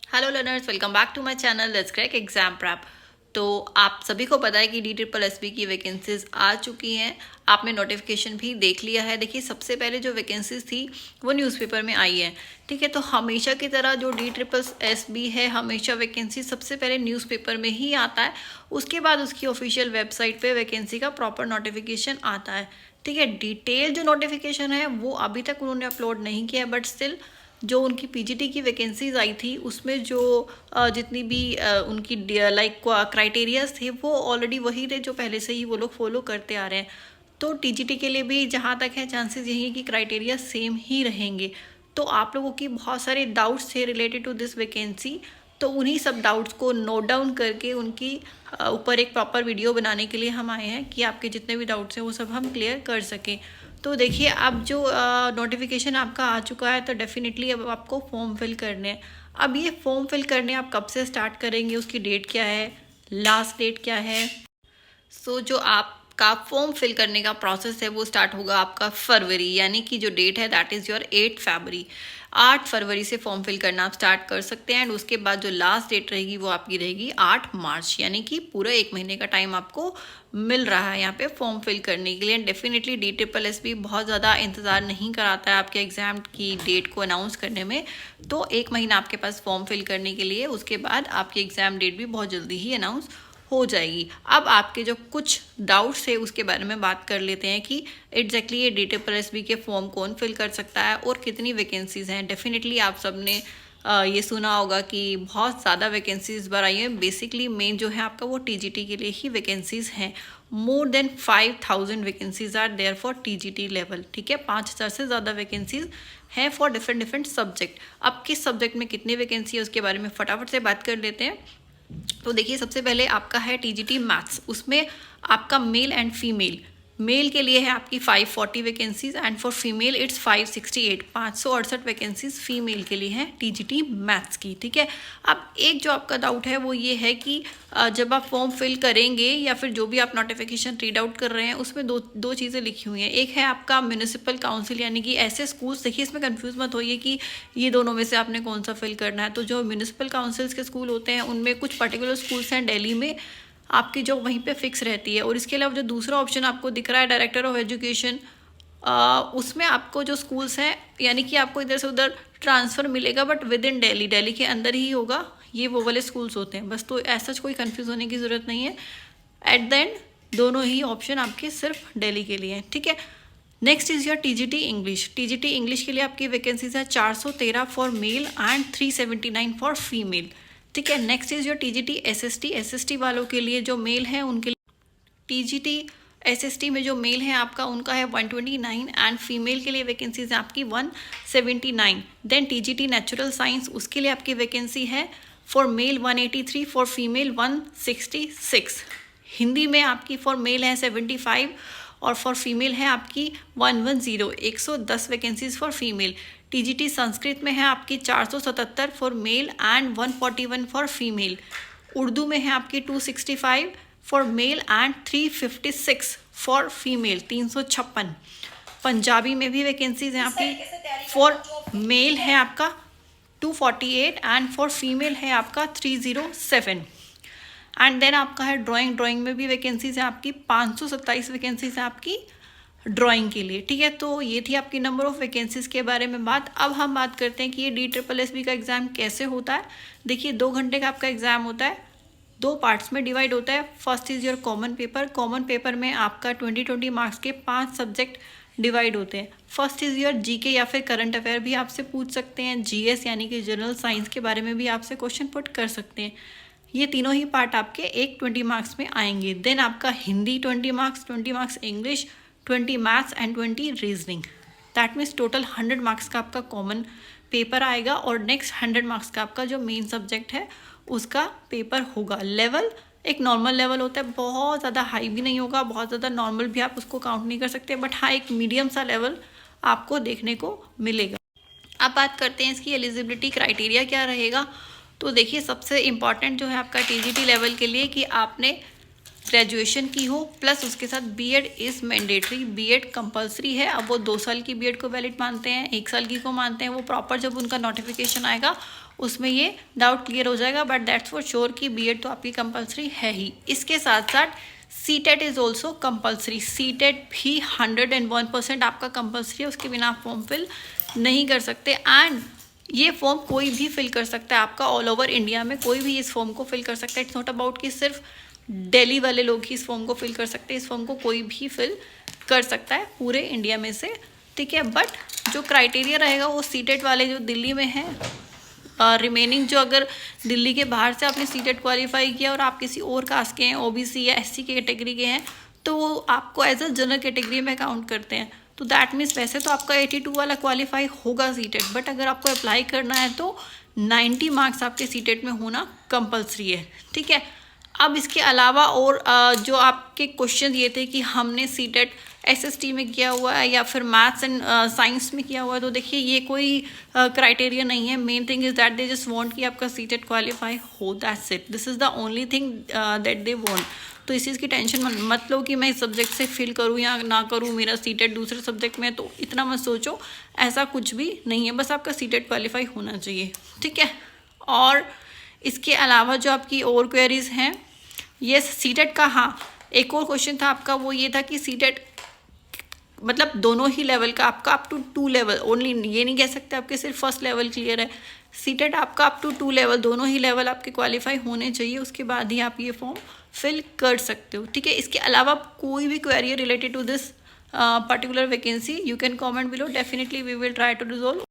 Hello learners, welcome back to my channel let's crack exam prep. तो आप सभी को पता है कि DSSB की वैकेंसीज आ चुकी हैं। आपने नोटिफिकेशन भी देख लिया है। देखिए, सबसे पहले जो वैकेंसीज थी वो न्यूज़पेपर में आई है। ठीक है, तो हमेशा की तरह जो DSSB है, हमेशा वैकेंसी सबसे पहले न्यूज़पेपर में ही आता है। उसके बाद उसकी ऑफिशियल वेबसाइट पे वैकेंसी का प्रॉपर नोटिफिकेशन आता है। ठीक है, डिटेल जो नोटिफिकेशन है वो अभी तक उन्होंने अपलोड नहीं किया है, बट स्टिल जो उनकी पीजीटी की वैकेंसीज आई थी उसमें जो जितनी भी उनकी लाइक क्राइटेरियाज थे वो ऑलरेडी वही थे जो पहले से ही वो लोग फॉलो करते आ रहे हैं। तो टीजीटी के लिए भी जहाँ तक है चांसेस यही है कि क्राइटेरिया सेम ही रहेंगे। तो आप लोगों की बहुत सारे डाउट्स थे रिलेटेड टू दिस वैकेंसी, तो उन्हीं सब डाउट्स को नोट डाउन करके उनकी ऊपर एक प्रॉपर वीडियो बनाने के लिए हम आए हैं कि आपके जितने भी डाउट्स हैं वो सब हम क्लियर कर सकें। तो देखिए, अब जो नोटिफिकेशन आपका आ चुका है तो डेफिनेटली अब आपको फॉर्म फिल करने हैं। अब ये फॉर्म फिल करने आप कब से स्टार्ट करेंगे, उसकी डेट क्या है, लास्ट डेट क्या है। जो आपका फॉर्म फिल करने का प्रोसेस है वो स्टार्ट होगा आपका फरवरी, यानी कि जो डेट है दैट इज़ योर 8 फरवरी। 8 फरवरी से फॉर्म फिल करना आप स्टार्ट कर सकते हैं। एंड उसके बाद जो लास्ट डेट रहेगी वो आपकी रहेगी 8 मार्च, यानी कि पूरा 1 महीने का टाइम आपको मिल रहा है यहाँ पे फॉर्म फिल करने के लिए। डेफिनेटली DSSB बहुत ज़्यादा इंतज़ार नहीं कराता है आपके एग्ज़ाम की डेट को अनाउंस करने में। तो 1 महीना आपके पास फॉर्म फिल करने के लिए, उसके बाद आपकी एग्ज़ाम डेट भी बहुत जल्दी ही अनाउंस हो जाएगी। अब आपके जो कुछ डाउट्स है उसके बारे में बात कर लेते हैं कि एग्जैक्टली ये DSSB के फॉर्म कौन फिल कर सकता है और कितनी वैकेंसीज़ हैं। डेफिनेटली आप सब ने ये सुना होगा कि बहुत ज़्यादा वैकेंसीज इस बार आई हैं। बेसिकली मेन जो है आपका वो टीजीटी के लिए ही वैकेंसीज़ हैं। More than 5000 vacancies are there for TGT level. ठीक है, 5000 से ज़्यादा वैकेंसीज हैं फॉर डिफरेंट सब्जेक्ट। अब किस सब्जेक्ट में कितनी वैकेंसी है उसके बारे में फटाफट से बात कर लेते हैं। तो देखिए, सबसे पहले आपका है टीजीटी मैथ्स। उसमें आपका मेल एंड फीमेल, मेल के लिए है आपकी 540 vacancies and for female it's 568, 568 vacancies female के लिए हैं टीजीटी मैथ्स की। ठीक है, अब एक जो आपका डाउट है वो ये है कि जब आप फॉर्म फिल करेंगे या फिर जो भी आप नोटिफिकेशन रीड आउट कर रहे हैं उसमें दो चीज़ें लिखी हुई हैं। एक है आपका म्यूनिसिपल काउंसिल, यानी कि ऐसे स्कूल्स, देखिए इसमें कंफ्यूज मत होइए कि ये दोनों में से आपने कौन सा फिल करना है। तो जो म्यूनिसिपल काउंसिल्स के स्कूल होते हैं उनमें कुछ पर्टिकुलर स्कूल्स हैं दिल्ली में आपकी जो वहीं पे फिक्स रहती है। और इसके अलावा जो दूसरा ऑप्शन आपको दिख रहा है डायरेक्टर ऑफ एजुकेशन, उसमें आपको जो स्कूल्स हैं यानी कि आपको इधर से उधर ट्रांसफ़र मिलेगा बट विद इन दिल्ली के अंदर ही होगा। ये वो वाले स्कूल्स होते हैं बस। तो ऐसा कोई कन्फ्यूज़ होने की ज़रूरत नहीं है। एट द एंड दोनों ही ऑप्शन आपके सिर्फ दिल्ली के लिए हैं। ठीक है, next is your TGT English. TGT English के लिए आपकी वैकेंसीज है 413 for male and 379 for female. ठीक है, next is your TGT SST. SST वालों के लिए जो मेल है उनके लिए टीजीटी एसएसटी में जो मेल है आपका उनका है 129 एंड फीमेल के लिए वैकेंसीज है आपकी 179। देन टीजीटी नेचुरल साइंस, उसके लिए आपकी वैकेंसी है for male 183, for female 166। Hindi में आपकी फॉर मेल है 75 और फॉर फीमेल है आपकी 110, 110 vacancies for female. TGT Sanskrit में है आपकी 477 for male and 141 for female. Urdu में है आपकी 265 for male and 356 for female, 356। Punjabi में भी वैकेंसीज हैं आपकी। फॉर मेल है आपका 248 एंड फॉर फीमेल है आपका 307। एंड देन आपका है ड्राइंग में भी वैकेंसीज हैं आपकी 527 वैकेंसीज हैं आपकी ड्राइंग के लिए। ठीक है, तो ये थी आपकी नंबर ऑफ वैकेंसीज के बारे में बात। अब हम बात करते हैं कि ये DSSB का एग्ज़ाम कैसे होता है। देखिए, 2 घंटे का आपका एग्ज़ाम होता है, 2 पार्ट्स में डिवाइड होता है। First is your common paper. Common paper में आपका 20 मार्क्स के 5 सब्जेक्ट डिवाइड होते हैं। फर्स्ट इज़ योर जीके या फिर करंट अफेयर भी आपसे पूछ सकते हैं। जीएस यानी कि जनरल साइंस के बारे में भी आपसे क्वेश्चन पुट कर सकते हैं। ये तीनों ही पार्ट आपके 20 मार्क्स में आएंगे। देन आपका Hindi 20 marks English 20 maths and 20 reasoning. That means total 100 marks का आपका कॉमन पेपर आएगा और नेक्स्ट 100 मार्क्स का आपका जो मेन सब्जेक्ट है उसका पेपर होगा। लेवल एक नॉर्मल लेवल होता है, बहुत ज़्यादा हाई भी नहीं होगा, बहुत ज़्यादा नॉर्मल भी आप उसको काउंट नहीं कर सकते, बट हाँ एक मीडियम सा लेवल आपको देखने को मिलेगा। अब बात करते हैं इसकी एलिजिबिलिटी क्राइटेरिया क्या रहेगा। तो देखिए, सबसे इम्पॉर्टेंट जो है आपका टीजीटी लेवल के लिए कि आपने ग्रेजुएशन की हो प्लस उसके साथ BEd is mandatory. BEd compulsory है। अब वो 2 साल की बीएड को वैलिड मानते हैं, 1 साल की को मानते हैं, वो प्रॉपर जब उनका नोटिफिकेशन आएगा उसमें ये डाउट क्लियर हो जाएगा। बट दैट्स फॉर श्योर कि बीएड तो आपकी कंपलसरी है ही। इसके साथ साथ CTET is also compulsory. CTET भी 101% आपका कंपलसरी है, उसके बिना आप फॉर्म फिल नहीं कर सकते। एंड ये फॉर्म कोई भी फिल कर सकता है, आपका ऑल ओवर इंडिया में कोई भी इस फॉर्म को फिल कर सकता है। इट्स नॉट अबाउट कि सिर्फ दिल्ली वाले लोग ही इस फॉर्म को फिल कर सकते हैं, इस फॉर्म को कोई भी फिल कर सकता है पूरे इंडिया में से, ठीक है। बट जो क्राइटेरिया रहेगा वो सीटेट वाले जो दिल्ली में हैं, रिमेनिंग जो अगर दिल्ली के बाहर से आपने सीटेट क्वालिफाई किया और आप किसी और कास्ट के हैं, ओबीसी या एससी के कैटेगरी के हैं, तो वो आपको एज अ जनरल कैटेगरी में काउंट करते हैं। तो दैट मीन्स वैसे तो आपका 82 वाला क्वालिफाई होगा सीटेट, बट अगर आपको अप्लाई करना है तो 90 मार्क्स आपके सीटेट में होना कंपलसरी है, ठीक है। अब इसके अलावा और जो आपके क्वेश्चन ये थे कि हमने सीटेट एसएसटी में किया हुआ है या फिर मैथ्स एंड साइंस में किया हुआ है, तो देखिए ये कोई क्राइटेरिया नहीं है। Main thing is that they just want कि आपका सीटेट क्वालिफाई हो, that's it. This is the only thing that they want. तो इस चीज़ की टेंशन मत लो कि मैं इस सब्जेक्ट से फिल करूँ या ना करूँ, मेरा सीटेट दूसरे सब्जेक्ट में, तो इतना मत सोचो, ऐसा कुछ भी नहीं है। बस आपका सीटेट क्वालिफाई होना चाहिए, ठीक है। और इसके अलावा जो आपकी और क्वेरीज हैं, ये सीटेट का, हाँ एक और क्वेश्चन था आपका, वो ये था कि सीटेट मतलब दोनों ही लेवल का आपका अप टू 2 लेवल ओनली, ये नहीं कह सकते आपके सिर्फ फर्स्ट लेवल क्लियर है। सीटेट आपका अप टू 2 लेवल, दोनों ही लेवल आपके क्वालिफाई होने चाहिए, उसके बाद ही आप ये फॉर्म फिल कर सकते हो, ठीक है। इसके अलावा कोई भी query related to this particular vacancy, you can comment below, definitely we will try to resolve